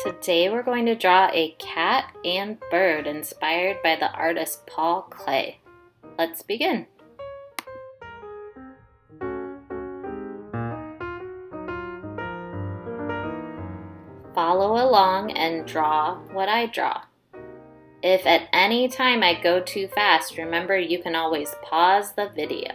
Today we're going to draw a cat and bird inspired by the artist Paul Klee. Let's begin. Follow along and draw what I draw. If at any time I go too fast, remember you can always pause the video.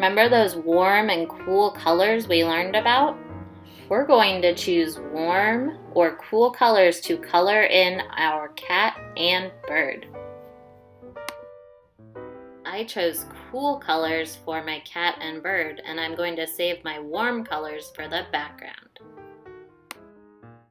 Remember those warm and cool colors we learned about? We're going to choose warm or cool colors to color in our cat and bird. I chose cool colors for my cat and bird, and I'm going to save my warm colors for the background.